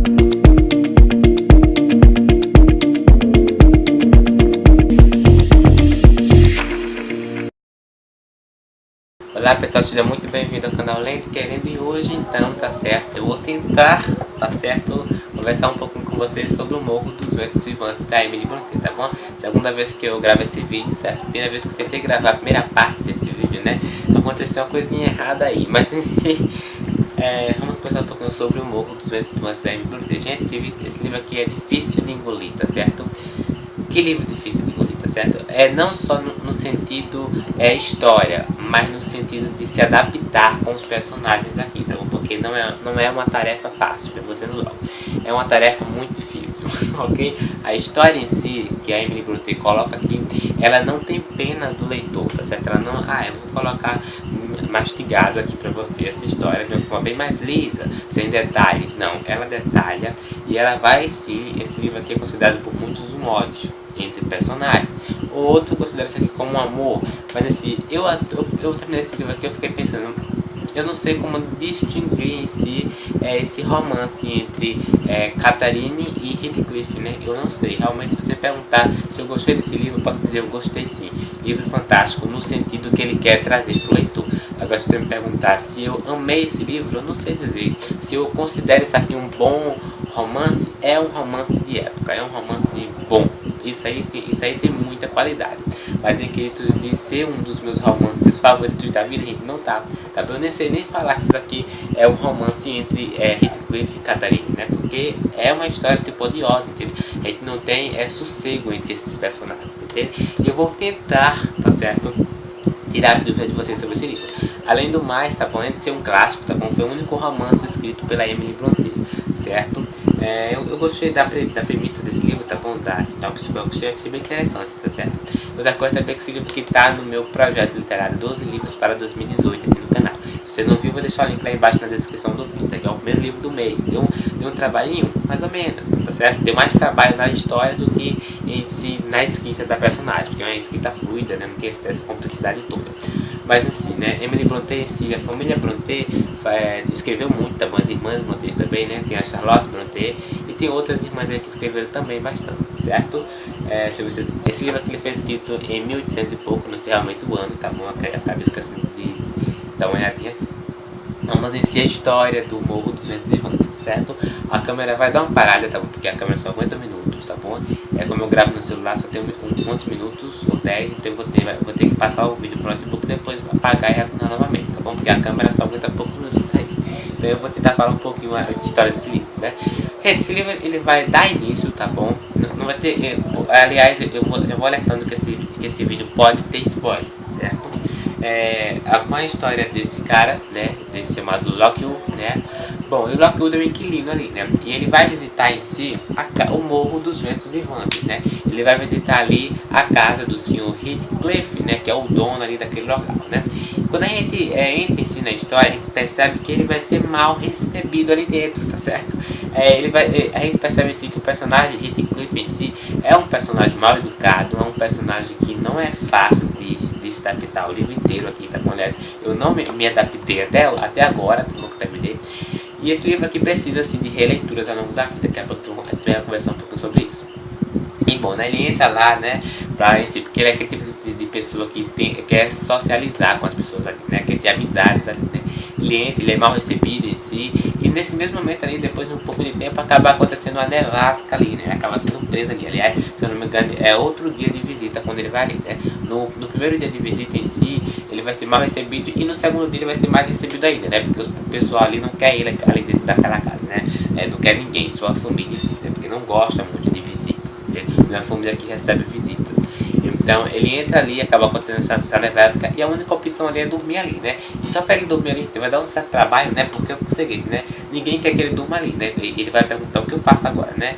Olá pessoal, seja muito bem-vindo ao canal Lendo Querendo, e hoje então, tá certo, eu vou tentar, tá certo, conversar um pouquinho com vocês sobre o Morro dos Ventos Vivantes da Emily Brontë, tá bom? Segunda vez que eu gravo esse vídeo, certo? Primeira vez que eu tentei gravar a primeira parte desse vídeo, né? Aconteceu uma coisinha errada aí, mas em si, vamos conversar um pouquinho sobre o Morro dos Ventos Vivantes da Emily Brontë. Gente, esse livro aqui é difícil de engolir, tá certo? Que livro difícil de engolir, tá certo? Não só no sentido história, mas no sentido de se adaptar com os personagens aqui, tá bom? Porque não é uma tarefa fácil, eu vou dizendo logo. É uma tarefa muito difícil, ok? A história em si, que a Emily Brontë coloca aqui, ela não tem pena do leitor, tá certo? Ela não, eu vou colocar mastigado aqui pra você essa história de uma forma bem mais lisa, sem detalhes. Não, ela detalha e ela vai sim. Esse livro aqui é considerado por muitos um ódio entre personagens, outro considera isso aqui como um amor, mas assim, eu terminei esse livro aqui, eu fiquei pensando, eu não sei como distinguir em si esse romance entre Catherine e Heathcliff, né? Eu não sei, realmente, se você perguntar se eu gostei desse livro, eu posso dizer eu gostei sim, livro fantástico no sentido que ele quer trazer para o leitor. Agora, se você me perguntar se eu amei esse livro, eu não sei dizer. Se eu considero isso aqui um bom romance, é um romance de época, é um romance de bom. Isso aí tem muita qualidade. Mas em quesito de ser um dos meus romances favoritos da vida, gente, não tá. Eu nem sei nem falar se isso aqui é um romance entre Heathcliff e Catherine, né? Porque é uma história tipo odiosa, entende? A gente não tem sossego entre esses personagens, entende? E eu vou tentar, tá certo, tirar as dúvidas de vocês sobre esse livro. Além do mais, tá bom? Além de ser um clássico, tá bom? Foi o único romance escrito pela Emily Brontë, certo? Eu gostei da premissa desse livro, tá bom? Da sinopse, eu achei bem interessante, tá certo? Outra coisa também é que esse livro aqui tá no meu projeto literário 12 livros para 2018 aqui no canal. Se você não viu, vou deixar o link lá embaixo na descrição do vídeo. Esse aqui é o primeiro livro do mês. Deu um trabalhinho, mais ou menos, tá certo? Deu mais trabalho na história do que em si na escrita da personagem, porque é uma escrita fluida, né? Não tem essa complexidade toda. Mas assim, né, Emily Brontë em si, a família Brontë escreveu muito, tá bom? As irmãs Brontë também, né? Tem a Charlotte Brontë e tem outras irmãs aí que escreveram também bastante, certo? Deixa eu ver se esse livro aqui ele foi escrito em 1800 e pouco, não sei realmente o ano, tá bom? Acabei esquecendo de dar uma olhadinha. Vamos em si a história do Morro dos Ventos Vivantes, certo? A câmera vai dar uma parada, tá bom? Porque a câmera só aguenta minutos, tá bom? Como eu gravo no celular, só tem 11 minutos ou 10, então eu vou ter que passar o vídeo pro notebook e depois apagar e retornar novamente, tá bom? Porque a câmera só aguenta poucos minutos aí. Então eu vou tentar falar um pouquinho a história desse livro, né? Esse livro ele vai dar início, tá bom? Não vai ter... aliás, já vou alertando que esse vídeo pode ter spoiler, certo? Com a história desse cara, né, desse chamado Lockwood, né, bom, o Lockwood é um inquilino ali, né, e ele vai visitar em si o Morro dos Ventos Vivantes, né, ele vai visitar ali a casa do senhor Heathcliff, né, que é o dono ali daquele local, né. Quando a gente entra em si na história, a gente percebe que ele vai ser mal recebido ali dentro, tá certo? A gente percebe assim que o personagem Heathcliff em si é um personagem mal educado, é um personagem que não é fácil de se adaptar o livro inteiro aqui, tá bom? Aliás, eu não me adaptei até agora, tá bom, que terminei. E esse livro aqui precisa assim de releituras ao longo da vida, daqui a pouco a gente vai conversar um pouco sobre isso. E bom, né, ele entra lá, né, porque ele é aquele tipo de pessoa que quer socializar com as pessoas ali, né, quer ter amizades ali, né. Ele entra, ele é mal recebido em si, e nesse mesmo momento ali, depois de um pouco de tempo, acaba acontecendo uma nevasca ali, né, acaba sendo preso ali. Aliás, se eu não me engano, é outro dia de visita quando ele vai ali, né. No primeiro dia de visita em si, ele vai ser mal recebido, e no segundo dia ele vai ser mais recebido ainda, né, porque o pessoal ali não quer ele ali dentro daquela casa, né, não quer ninguém, só a família em si, né, porque não gosta muito de visita, né? Não é a família que recebe visitas. Então ele entra ali, acaba acontecendo essa nevasca, e a única opção ali é dormir ali, né? E só para ele dormir ali, vai dar um certo trabalho, né? Porque é o seguinte, né? Ninguém quer que ele durma ali, né? Ele vai perguntar o que eu faço agora, né?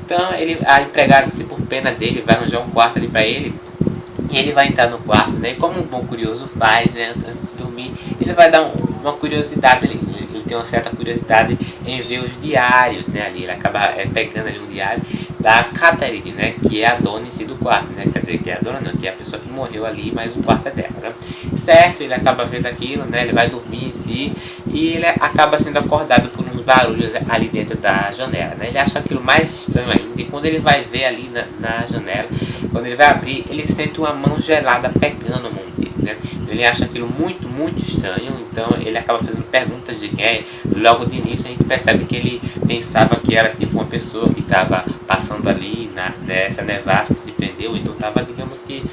Então a empregada, se por pena dele, vai arranjar um quarto ali para ele, e ele vai entrar no quarto, né? E como um bom curioso faz, né? Antes de dormir, ele vai dar uma curiosidade ali. Ele tem uma certa curiosidade em ver os diários, né? Ali ele acaba pegando ali um diário da Catherine, né, que é a dona em si do quarto, né, quer dizer, que é a dona não, que é a pessoa que morreu ali, mas o quarto é dela, né, certo, ele acaba vendo aquilo, né, ele vai dormir em si, e ele acaba sendo acordado por uns barulhos ali dentro da janela, né? Ele acha aquilo mais estranho ainda, e quando ele vai ver ali na janela, quando ele vai abrir, ele sente uma mão gelada pegando a mão dele, né? Então ele acha aquilo muito, muito estranho, então ele acaba fazendo perguntas de quem é. Logo de início a gente percebe que ele pensava que era tipo uma pessoa que estava passando ali nessa nevasca, que se prendeu, então estava, digamos que,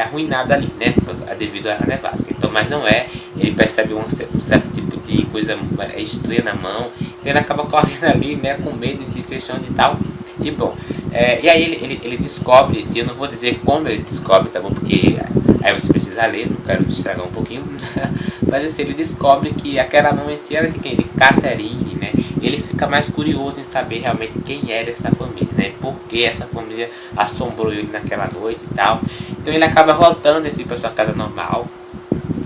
arruinado ali, né? Devido à nevasca. Então, mas não é, ele percebe um certo tipo de coisa estranha na mão, então ele acaba correndo ali, né, com medo, se fechando e tal. E bom, e aí ele descobre, se eu não vou dizer como ele descobre, tá bom? Porque aí você precisa ler, não quero estragar um pouquinho. Mas assim, ele descobre que aquela mão em si era de quem? De Catherine, né? Ele fica mais curioso em saber realmente quem era essa família, né? Por que essa família assombrou ele naquela noite e tal. Então ele acaba voltando assim para sua casa normal.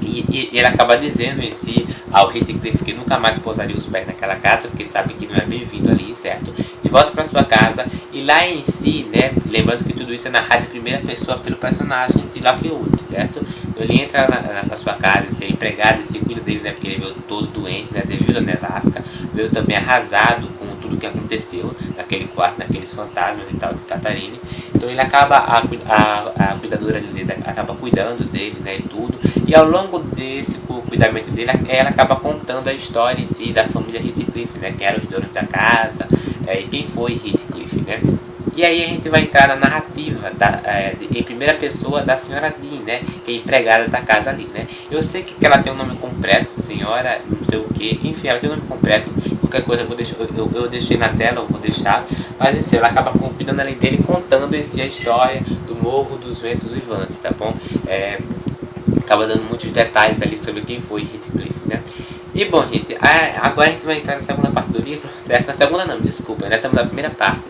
E ele acaba dizendo em si ao Heathcliff que nunca mais pousaria os pés naquela casa, porque sabe que não é bem-vindo ali, certo? E volta para sua casa, e lá em si, né, lembrando que tudo isso é narrado em primeira pessoa pelo personagem em si, Lockwood, certo? Então ele entra na sua casa, em si, é empregado, e se cuida dele, né, porque ele veio todo doente, né, devido à nevasca, veio também arrasado com tudo que aconteceu naquele quarto, naqueles fantasmas e tal de Catherine. Então ele acaba, a cuidadora dele acaba cuidando dele, né, e tudo. E ao longo desse cuidamento dele, ela acaba contando a história em si da família Heathcliff, né, quem eram os donos da casa, e quem foi Heathcliff, né. E aí a gente vai entrar na narrativa em primeira pessoa da senhora Dean, né, que é empregada da casa ali, né. Eu sei que ela tem um nome completo, senhora, não sei o que, enfim, ela tem um nome completo. Qualquer coisa eu deixei na tela, eu vou deixar. Mas assim, ela acaba cuidando ali dele, contando em si a história do Morro dos Ventos Uivantes, tá bom? Acaba dando muitos detalhes ali sobre quem foi Heathcliff, né? E bom, gente, agora a gente vai entrar na segunda parte do livro, certo? Na segunda não, desculpa, ainda estamos na primeira parte.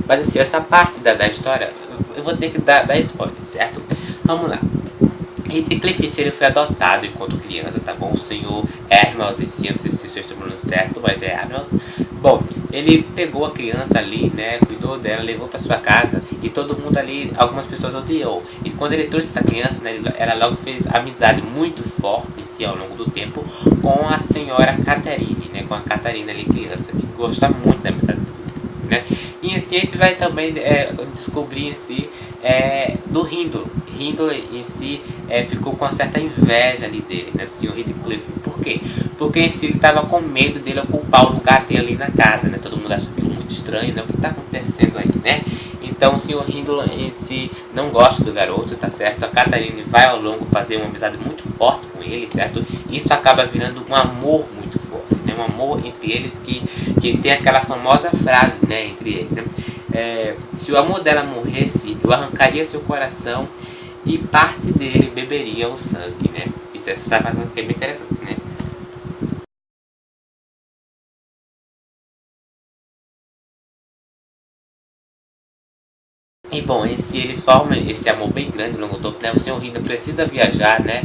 Mas assim, essa parte da história, eu vou ter que dar spoiler, certo? Vamos lá. Heathcliff ele foi adotado enquanto criança, tá bom? O senhor Hermels, em si, eu não sei se estou falando certo, mas é Hermels. Bom, ele pegou a criança ali, né, cuidou dela, levou para sua casa, e todo mundo ali, algumas pessoas odiou. E quando ele trouxe essa criança, né, ela logo fez amizade muito forte em si ao longo do tempo com a senhora Catherine, né, com a Catarina ali criança, que gosta muito da amizade do né? E em si a gente vai também descobrir em si do Hindle. Hindle em si ficou com uma certa inveja ali dele, né, do senhor Heathcliff. Por quê? Porque em si ele estava com medo dele ocupar o lugar dele ali na casa, né? Todo mundo acha aquilo muito estranho, né? O que está acontecendo aí, né? Então o senhor Hindle em si não gosta do garoto, tá certo? A Catherine vai ao longo fazer uma amizade muito forte com ele, certo? Isso acaba virando um amor muito forte, né? Um amor entre eles que tem aquela famosa frase, né? Entre eles, né? Se o amor dela morresse, eu arrancaria seu coração e parte dele beberia o sangue, né? Isso essa frase é bem interessante, né? E bom, em si eles formam esse amor bem grande no longo do tempo, né? O senhor Rino precisa viajar, né?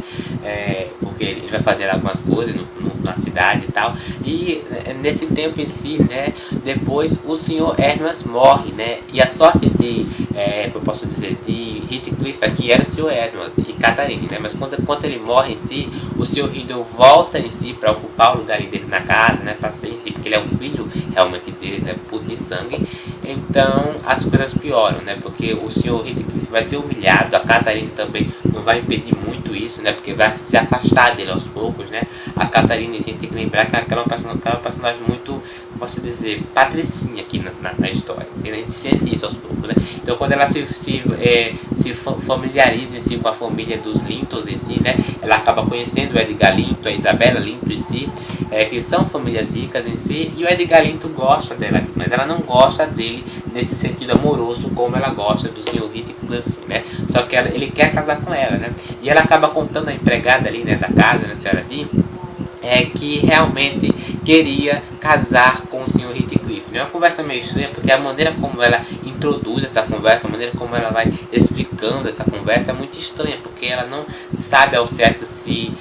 Porque ele vai fazer algumas coisas na cidade e tal. E nesse tempo em si, né? Depois o senhor Hermas morre, né? E a sorte de, eu posso dizer, de Heathcliff aqui era o senhor Hermas e Catherine, né? Mas quando ele morre em si, o senhor Riddle volta em si para ocupar o lugar dele na casa, né? Para ser em si, porque ele é o filho realmente dele, né? De sangue. Então as coisas pioram, né? Porque o senhor Heathcliff vai ser humilhado, a Catherine também não vai impedir muito isso, né? Porque vai se afastar dele aos poucos, né? A Catherine, a gente tem que lembrar que ela é uma personagem muito, posso dizer, patricinha aqui na história, entendeu? A gente sente isso aos poucos, né? Então quando ela se familiariza em si com a família dos Lintons em si, né? Ela acaba conhecendo o Edgar Linton, a Isabella Linton em si, que são famílias ricas em si, e o Edgar Linton gosta dela, mas ela não gosta dele nesse sentido amoroso como ela gosta do Sr. Heathcliff, né? Só que ele quer casar com ela, né? E ela acaba contando a empregada ali, né, da casa, né, a senhora Dean, que realmente queria casar com o Sr. Heathcliff. É uma conversa meio estranha, porque a maneira como ela introduz essa conversa, a maneira como ela vai explicando essa conversa é muito estranha, porque ela não sabe ao certo se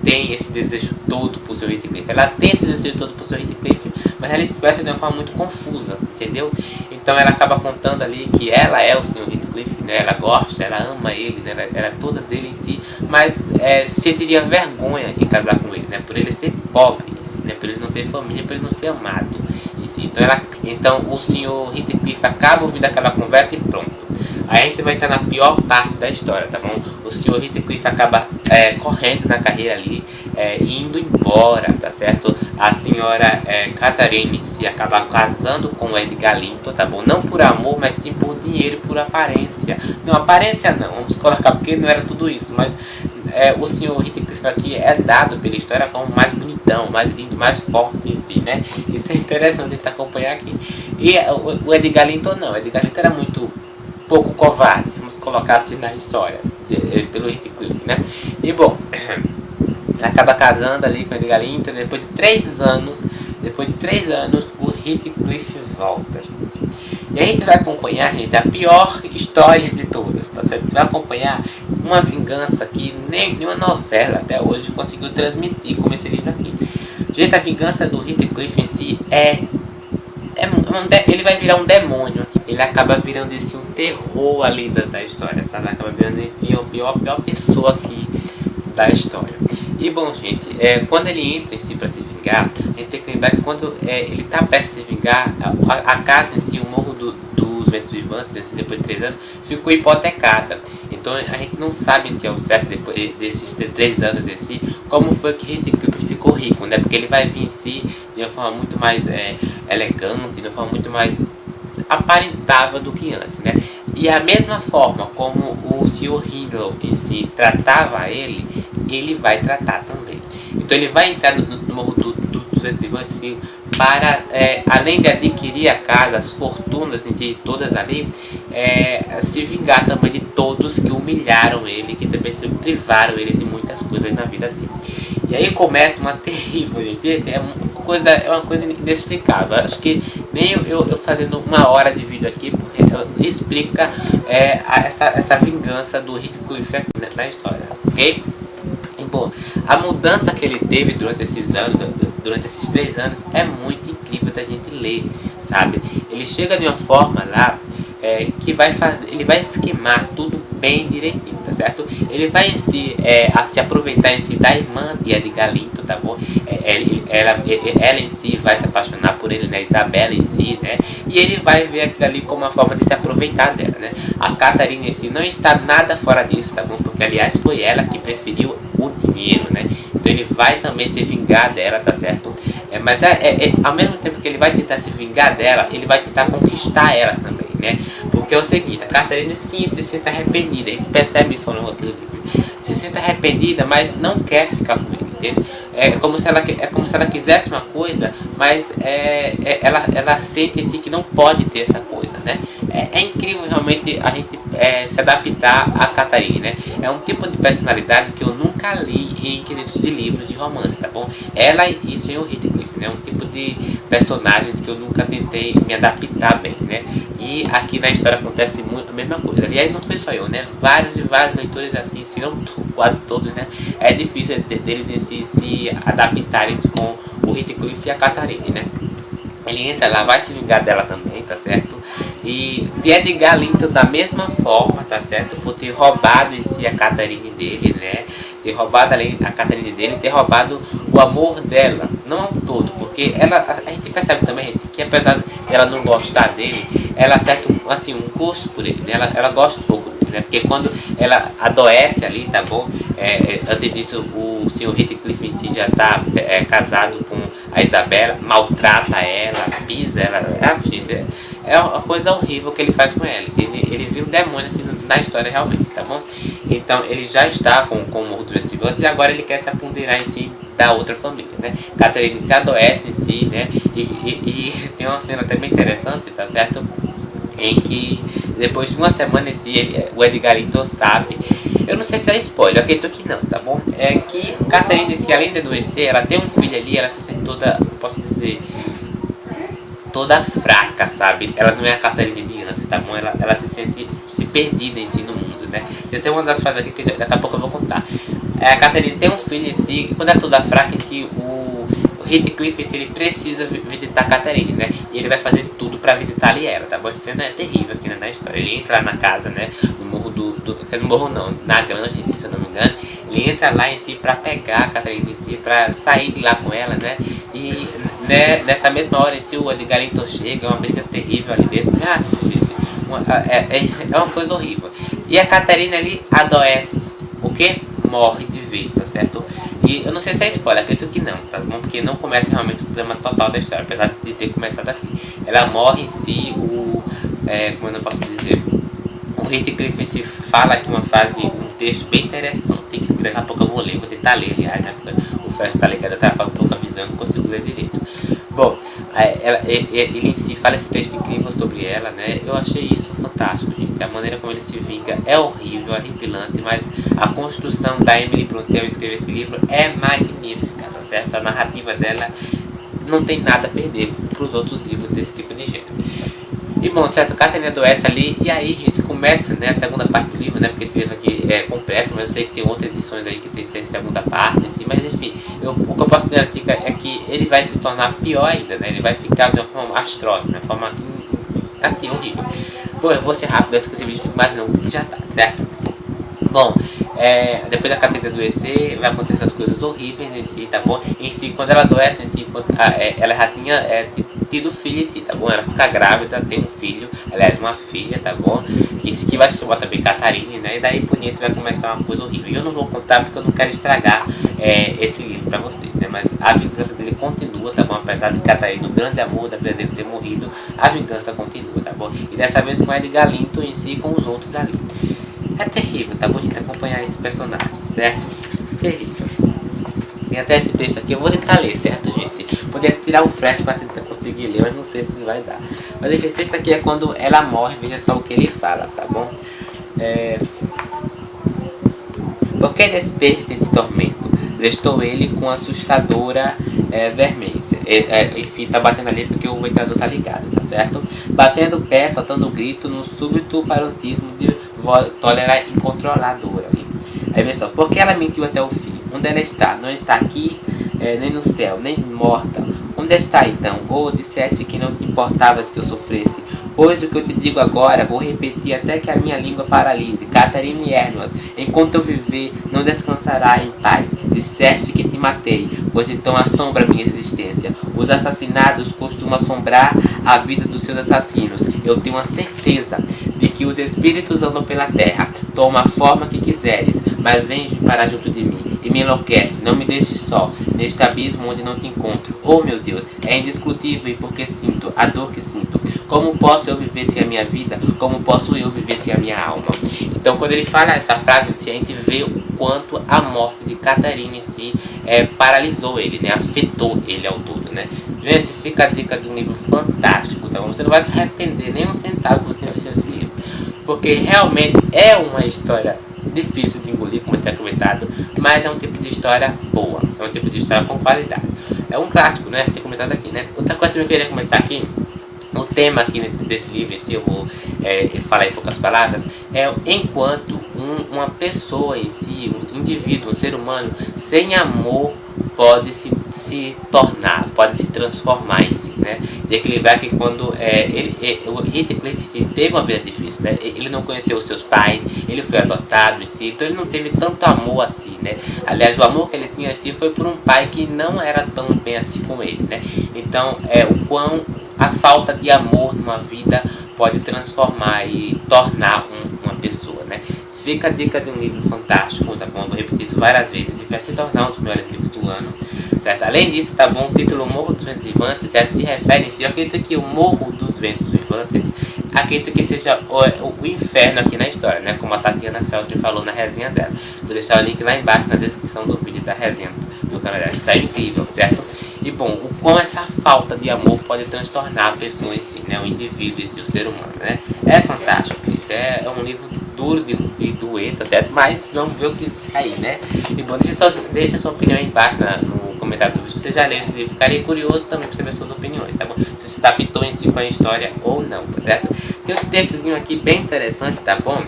tem esse desejo todo por Sr. Heathcliff. Ela tem esse desejo todo por Sr. Heathcliff, mas ela expressa de uma forma muito confusa, entendeu? Então ela acaba contando ali que ela é o Sr. Heathcliff, né? Ela gosta, ela ama ele, né? Ela é toda dele em si, mas sentiria vergonha em casar com ele, né? Por ele ser pobre em si, né? Por ele não ter família, por ele não ser amado em si. Então o senhor Heathcliff acaba ouvindo aquela conversa e pronto. Aí a gente vai estar na pior parte da história, tá bom? O senhor Heathcliff acaba correndo na carreira ali, indo embora, tá certo? A senhora Catherine se acaba casando com o Edgar Linton, tá bom? Não por amor, mas sim por dinheiro e por aparência. Não, aparência não, vamos colocar porque não era tudo isso, mas o senhor Heathcliff aqui é dado pela história como mais bonitão, mais lindo, mais forte em si, né? Isso é interessante a gente acompanhar aqui. E o Edgar Linton não, o Edgar Linton era muito pouco covarde, vamos colocar assim na história, pelo Heathcliff, né? E bom, ele acaba casando ali com o Edgar Linton, depois de 3 anos, o Heathcliff volta, gente. E a gente vai acompanhar, gente, a pior história de todas, tá certo? A gente vai acompanhar uma vingança que nenhuma novela até hoje conseguiu transmitir, como esse livro aqui. Gente, a vingança do Heathcliff em si ele vai virar um demônio. Ele acaba virando esse um terror ali da história, sabe? Acaba virando enfim, a pior pessoa aqui da história. E bom, gente, quando ele entra em si para se vingar, a gente tem que lembrar que quando ele está prestes a se vingar, a casa em si, o Morro dos Ventos Vivantes, depois de 3 anos, ficou hipotecada. Então a gente não sabe se é o certo, depois desses 3 anos em si, como foi que Heathcliff ficou rico, né? Porque ele vai vir em si de uma forma muito mais elegante, de uma forma muito mais aparentável do que antes, né? E a mesma forma como o Sr. Hindle em si tratava ele vai tratar também. Então ele vai entrar no Morro dos Ventos Vivantes para, além de adquirir a casa, as fortunas de todas ali, se vingar também de todos que humilharam ele, que também se privaram ele de muitas coisas na vida dele. E aí começa uma terrível, gente, é uma coisa inexplicável. Acho que nem eu fazendo 1 hora de vídeo aqui explica essa vingança do Heathcliff aqui na história, ok? E, bom, a mudança que ele teve durante esses 3 anos é muito incrível da gente ler, sabe? Ele chega de uma forma lá que ele vai esquemar tudo bem direitinho, tá certo? Ele vai em si, se aproveitar em si da irmã de Edgar Linton, tá bom? Ela em si vai se apaixonar por ele, né? Isabela em si, né? E ele vai ver aquilo ali como uma forma de se aproveitar dela, né? A Catherine em si não está nada fora disso, tá bom? Porque aliás foi ela que preferiu o dinheiro, né? Então ele vai também se vingar dela, tá certo? Mas ao mesmo tempo que ele vai tentar se vingar dela, ele vai tentar conquistar ela também, né? Porque é o seguinte, a Catherine sim se sente arrependida, a gente percebe isso no outro livro. Se sente arrependida, mas não quer ficar com ele, entende? É como se ela quisesse uma coisa, mas ela sente em si que não pode ter essa coisa, né? É incrível realmente a gente se adaptar a Catherine, né? É um tipo de personalidade que eu nunca li em quesito de livros de romance, tá bom? Ela e o Sr. Heathcliff, né? Um tipo de personagens que eu nunca tentei me adaptar bem, né? E aqui na história acontece muito a mesma coisa. Aliás, não foi só eu, né? Vários leitores assim, se não quase todos, né? É difícil deles em si se adaptarem com o Heathcliff e a Catherine, né? Ele entra lá, vai se vingar dela também, tá certo? E de Edgar Linton da mesma forma, tá certo? Por ter roubado em si a Catherine dele, né? Ter roubado a Catherine dele, ter roubado o amor dela, não ao todo, porque a gente percebe também, gente, que apesar dela não gostar dele, ela sente assim, um gosto por ele, né? Ela gosta um pouco dele, né? Porque quando ela adoece ali, tá bom? Antes disso, o Sr. Heathcliff em si já está casado com a Isabela, maltrata ela, pisa ela, gente, é uma coisa horrível que ele faz com ela. Ele vira um demônio aqui na história realmente, tá bom? Então ele já está com o Morro dos Ventos Vivantes e agora ele quer se apoderar em si da outra família, né? Catherine se adoece em si, né? E tem uma cena até bem interessante, tá certo? Em que depois de 1 semana em si, o Edgar Linton sabe. Eu não sei se é spoiler, eu acredito que não, tá bom? É que Catherine, se além de adoecer, ela tem um filho ali, ela se sente toda, posso dizer, toda fraca, sabe? Ela não é a Catherine de antes, tá bom? Ela se sente perdida em si no mundo, né? Tem até uma das frases aqui que daqui a pouco eu vou contar. A Catherine tem um filho em si, e quando é toda fraca em si, o Heathcliff, ele precisa visitar a Catherine, né? E ele vai fazer de tudo pra visitar ali ela, tá bom? Essa cena é terrível aqui, né, na história. Ele entra na casa, né? No morro no morro não, na granja em si, se eu não me engano. Ele entra lá em si pra pegar a Catherine em si, pra sair de lá com ela, né? E né, nessa mesma hora em si o Edgar Linton chega, é uma briga terrível ali dentro. Ah, gente, é uma coisa horrível. E a Catarina ali adoece. O que? Morre de vez, tá certo? E eu não sei se é spoiler, acredito que não, tá bom? Porque não começa realmente o drama total da história, apesar de ter começado aqui. Ela morre em si, como eu não posso dizer, o Heathcliff em si fala aqui uma frase, um texto bem interessante, que daqui a pouco eu vou ler, vou tentar ler, aliás, né? Porque o Flash tá ligado, atrapalha um pouco a visão, eu não consigo ler direito. Bom, ele em si fala esse texto incrível sobre ela, né? Eu achei isso fantástico, gente. A maneira como ele se vinga é horrível, é horripilante, mas a construção da Emily Brontë ao escrever esse livro é magnífica, tá certo? A narrativa dela não tem nada a perder para os outros livros desse tipo de gênero. E bom, certo, Catarina adoece ali, e aí, gente, começa, né, a segunda parte do livro, né, porque esse livro aqui é completo, mas eu sei que tem outras edições aí que tem segunda parte, assim, mas enfim, o que eu posso garantir é que ele vai se tornar pior ainda, né, ele vai ficar de uma forma astrosa, de uma forma, assim, horrível. Bom, eu vou ser rápido, antes que esse vídeo fique mais longo do que já tá, certo? Bom, depois da Catarina adoecer, vai acontecer essas coisas horríveis em si, tá bom? Em si, quando ela adoece em si, ela já tinha tido filho em si, tá bom? Ela fica grávida, tem um filho, aliás, uma filha, tá bom? Que vai se chamar também Catarine, né? E daí por dentro vai começar uma coisa horrível. E eu não vou contar porque eu não quero estragar esse livro pra vocês, né? Mas a vingança dele continua, tá bom? Apesar de Catarina, o grande amor da vida dele ter morrido, a vingança continua, tá bom? E dessa vez com Edgar Linton em si e com os outros ali. É terrível, tá bom, gente, acompanhar esse personagem, certo? Terrível. Tem até esse texto aqui, eu vou tentar ler, certo, gente? Poderia tirar o flash pra tentar conseguir ler, mas não sei se vai dar. Mas enfim, esse texto aqui é quando ela morre, veja só o que ele fala, tá bom? Porque nesse persistente tormento, prestou ele com assustadora vermência. Enfim, tá batendo ali porque o ventilador tá ligado, tá certo? Batendo o pé, soltando grito no súbito parotismo de tolera incontroladora. Aí vê só, porque ela mentiu até o fim? Onde ela está? Não está aqui, nem no céu, nem morta. Onde está então? Ou disseste que não te importavas que eu sofresse? Pois o que eu te digo agora, vou repetir até que a minha língua paralise. Catarina Ernoas, enquanto eu viver, não descansará em paz. Disseste que te matei, pois então assombra minha existência. Os assassinados costumam assombrar a vida dos seus assassinos. Eu tenho a certeza de que os espíritos andam pela terra. Toma a forma que quiseres, mas vem para junto de mim e me enlouquece. Não me deixes só, neste abismo onde não te encontro. Oh meu Deus, é indiscutível e porque sinto a dor que sinto. Como posso eu viver sem a minha vida? Como posso eu viver sem a minha alma? Então quando ele fala essa frase, a gente vê o quanto a morte de Catarina em si paralisou ele, né? Afetou ele ao todo, né? Gente, fica a dica de um livro fantástico, tá bom? Você não vai se arrepender nem um centavo que você investir nesse livro, porque realmente é uma história difícil de engolir, como eu tinha comentado, mas é um tipo de história boa, é um tipo de história com qualidade. É um clássico, né? Tinha comentado aqui, né? Outra coisa que eu queria comentar aqui, o tema aqui desse livro, em si, eu vou falar em poucas palavras, é enquanto uma pessoa em si, um indivíduo, um ser humano, sem amor, pode se tornar, pode se transformar em si, né? De equilibrar que quando o Heathcliff teve uma vida difícil, né? Ele não conheceu os seus pais, ele foi adotado em si, então ele não teve tanto amor assim, né? Aliás, o amor que ele tinha em si foi por um pai que não era tão bem assim com ele, né? Então, o quão a falta de amor numa vida pode transformar e tornar uma pessoa, né? Fica a dica de um livro fantástico, tá bom? Eu vou repetir isso várias vezes e vai se tornar um dos melhores livros do ano, certo? Além disso, tá bom? O título Morro dos Ventos Vivantes, certo? Se refere em si, eu acredito que o Morro dos Ventos Vivantes, acredito que seja o inferno aqui na história, né? Como a Tatiana Feltrin falou na resenha dela. Vou deixar o link lá embaixo na descrição do vídeo da resenha do canal dela, que isso é incrível, certo? E bom, o quão essa falta de amor pode transtornar a pessoa em si, né? O indivíduo em si, o ser humano, né? É fantástico, é um livro duro de doer, tá certo? Mas vamos ver o que sai, né? E bom, deixa a sua opinião aí embaixo no comentário do vídeo. Se você já leu esse livro, ficaria curioso também pra saber suas opiniões, tá bom? Se você adaptou em si com a história ou não, tá certo? Tem outro textozinho aqui bem interessante, tá bom?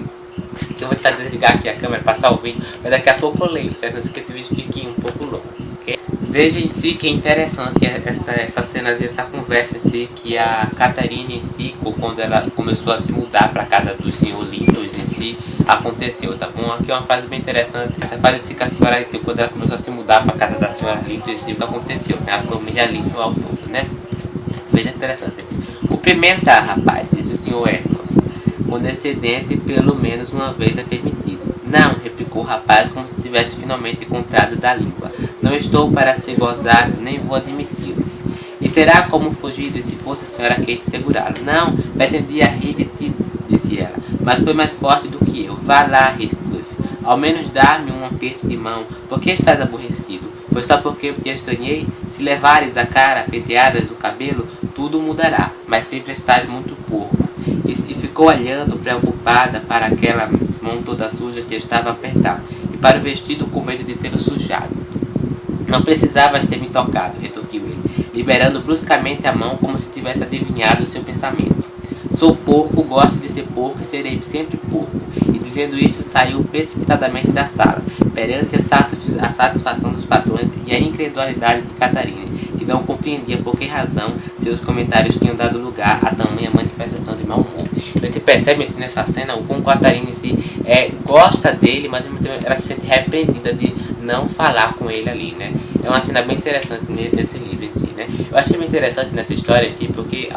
Que eu vou tentar desligar aqui a câmera, passar o vídeo, mas daqui a pouco eu leio, certo? Não se que esse vídeo fique um pouco longo, ok? Veja em si que é interessante essa cena, essa conversa em si, que a Catarina em si, quando ela começou a se mudar para casa dos Sr. Linton em si, si aconteceu, tá bom? Aqui é uma frase bem interessante. Essa frase fica a senhora aqui, quando ela começou a se mudar para casa da senhora Linton, esse o que aconteceu, né? A família Linton ao todo, né? Veja que interessante assim. Cumprimenta, rapaz, disse o senhor Hercules. Condescendente pelo menos uma vez é permitido. Não, replicou o rapaz como se tivesse finalmente encontrado da língua. Não estou para ser gozado, nem vou admiti-lo. E terá como fugido se fosse a senhora Kate segurá-lo. Não, pretendia rir de ti, disse ela, mas foi mais forte do que eu. Vá lá, Heathcliff, ao menos dar-me um aperto de mão. Por que estás aborrecido? Foi só porque eu te estranhei? Se levares a cara penteadas do cabelo, tudo mudará, mas sempre estás muito porco. E ficou olhando preocupada para aquela mão toda suja que estava apertada, e para o vestido com medo de tê-lo sujado. Não precisavas ter me tocado, retorquiu ele, liberando bruscamente a mão como se tivesse adivinhado o seu pensamento. Sou porco, gosto de ser porco e serei sempre porco. E dizendo isto, saiu precipitadamente da sala, perante a satisfação dos patrões e a incredulidade de Catarina, que não compreendia por que razão seus comentários tinham dado lugar a tamanha manifestação de mau humor. A gente percebe nessa cena o como Catarina em si gosta dele, mas ela se sente repreendida de não falar com ele ali, né? É uma cena bem interessante nesse livro em si, né? Eu achei bem interessante nessa história em si, porque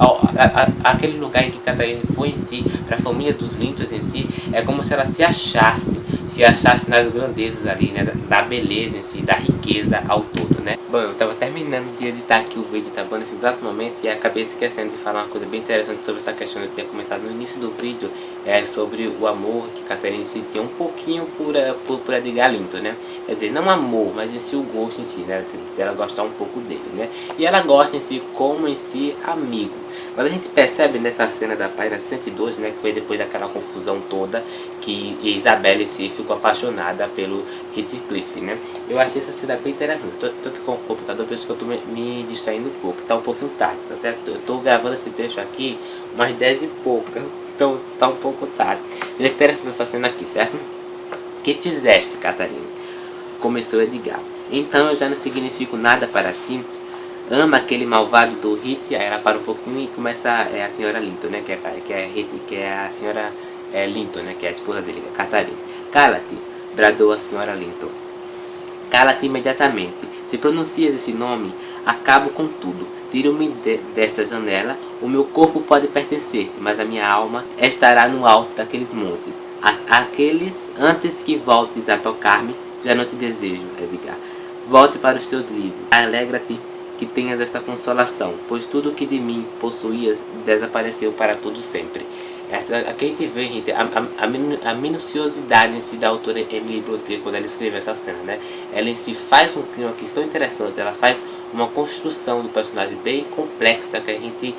aquele lugar em que Catarina foi em si, para a família dos Lintons em si, é como se ela se achasse nas grandezas ali, né? Da beleza em si, da riqueza ao todo, né? Bom, eu estava terminando de editar aqui o vídeo, tá bom? Nesse exato momento, e acabei esquecendo de falar uma coisa bem interessante sobre essa questão que eu tinha comentado no início do vídeo, sobre o amor que Catarina sentia um pouquinho por Edgar Linton, né? Quer dizer, não amor, mas em si o gosto em si, né? Dela gostar um pouco dele, né? E ela gosta em si como em si amigo. Mas a gente percebe nessa cena da página 112, né? Que foi depois daquela confusão toda, que Isabelle em si ficou apaixonada pelo Heathcliff, né? Eu achei essa cena bem interessante. Tô aqui com o computador, por isso que eu tô me distraindo um pouco. Tá um pouquinho tarde, tá certo? Eu tô gravando esse trecho aqui umas 10 e pouca. Então tá um pouco tarde. Veja que interessante essa cena aqui, certo? Que fizeste, Catarina? Começou Edgar. Então eu já não significo nada para ti? Ama aquele malvado do Heath? Aí ela para um pouquinho e começa a senhora Linton, né? Que é a senhora Linton, né? Que é a esposa dele, a Catarina. Cala-te, bradou a senhora Linton. Cala-te imediatamente. Se pronuncias esse nome, acabo com tudo. Tiro-me desta janela. O meu corpo pode pertencer-te, mas a minha alma estará no alto daqueles montes. Antes que voltes a tocar-me, já não te desejo, Edgar. Volte para os teus livros. Alegra-te que tenhas essa consolação, pois tudo que de mim possuías desapareceu para todo sempre. Aqui a gente vê, gente, a minuciosidade em si da autora Emily Brontë quando ela escreveu essa cena, né? Ela em si faz um clima aqui tão interessante, ela faz uma construção do personagem bem complexa que a gente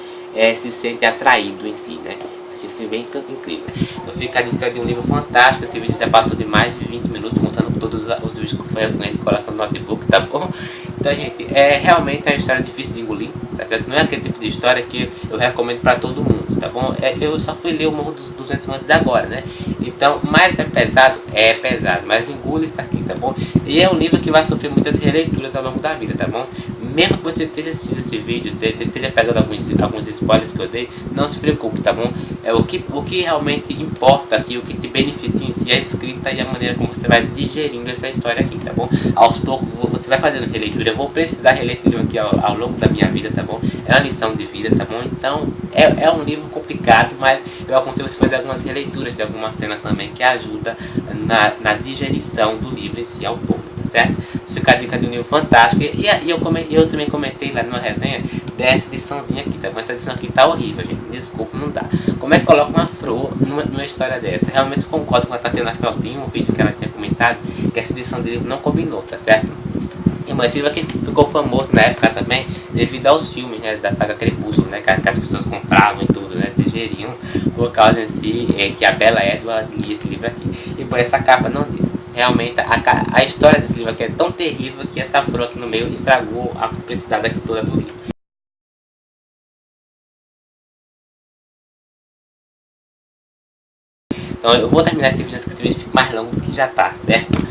se sente atraído em si, né? Achei bem incrível. Eu fico a dica de um livro fantástico. Esse vídeo já passou de mais de 20 minutos, contando com todos os vídeos que eu fui recomendando, colocando no notebook, tá bom? Então, gente, realmente é uma história difícil de engolir, tá certo? Não é aquele tipo de história que eu recomendo pra todo mundo, tá bom? Eu só fui ler o Morro dos 200 Anos agora, né? Então, mas é pesado, mas engula isso aqui, tá bom? E é um livro que vai sofrer muitas releituras ao longo da vida, tá bom? Mesmo que você esteja assistindo esse vídeo, esteja pegando alguns spoilers que eu dei, não se preocupe, tá bom? O que realmente importa aqui, o que te beneficia em si é a escrita e a maneira como você vai digerindo essa história aqui, tá bom? Aos poucos você vai fazendo releitura. Eu vou precisar reler esse livro aqui ao longo da minha vida, tá bom? É uma lição de vida, tá bom? Então, é um livro complicado, mas eu aconselho você fazer algumas releituras de alguma cena também que ajuda na digerição do livro em si ao todo, tá certo? Fica a dica de um livro fantástico. E eu também comentei lá numa resenha dessa ediçãozinha aqui, tá bom? Essa edição aqui tá horrível, gente. Desculpa, não dá. Como é que coloca uma flor numa história dessa? Realmente concordo com a Tatiana Feltin, um vídeo que ela tinha comentado, que essa edição dele não combinou, tá certo? E esse livro aqui ficou famoso na época também devido aos filmes, né, da saga Crepúsculo, né, que as pessoas compravam e tudo, né, digeriam, por causa em si que a Bella Edward lia esse livro aqui. E por essa capa não deu. Realmente a história desse livro aqui é tão terrível que essa flor aqui no meio estragou a complexidade aqui toda do livro. Então eu vou terminar esse vídeo antes que esse vídeo fique mais longo do que já tá, certo?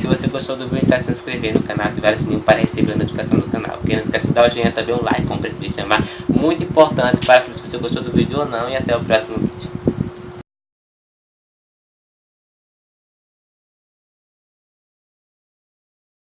Se você gostou do vídeo, está se inscrever no canal, ativar o sininho para receber a notificação do canal. Não esquece de dar o joinha, também um like, como prefiro chamar, muito importante para saber se você gostou do vídeo ou não. E até o próximo vídeo.